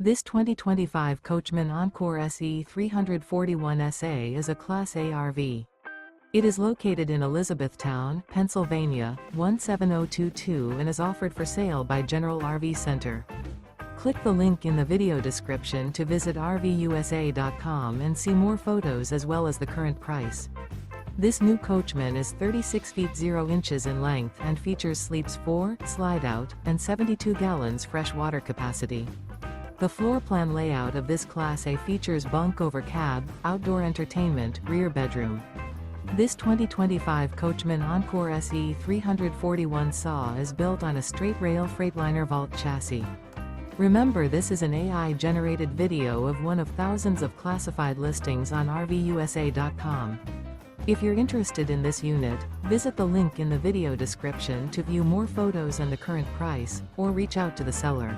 This 2025 Coachmen Encore SE 341 SA is a Class A RV. It is located in Elizabethtown, Pennsylvania, 17022 and is offered for sale by General RV Center. Click the link in the video description to visit RVUSA.com and see more photos as well as the current price. This new Coachmen is 36 feet 0 inches in length and features sleeps 4, Slideout, and 72 gallons fresh water capacity. The floor plan layout of this Class A features bunk over cab, outdoor entertainment, rear bedroom. This 2025 Coachmen Encore SE 341 SA is built on a Straight Rail Freightliner Vault chassis. Remember, this is an AI-generated video of one of thousands of classified listings on RVUSA.com. If you're interested in this unit, visit the link in the video description to view more photos and the current price, or reach out to the seller.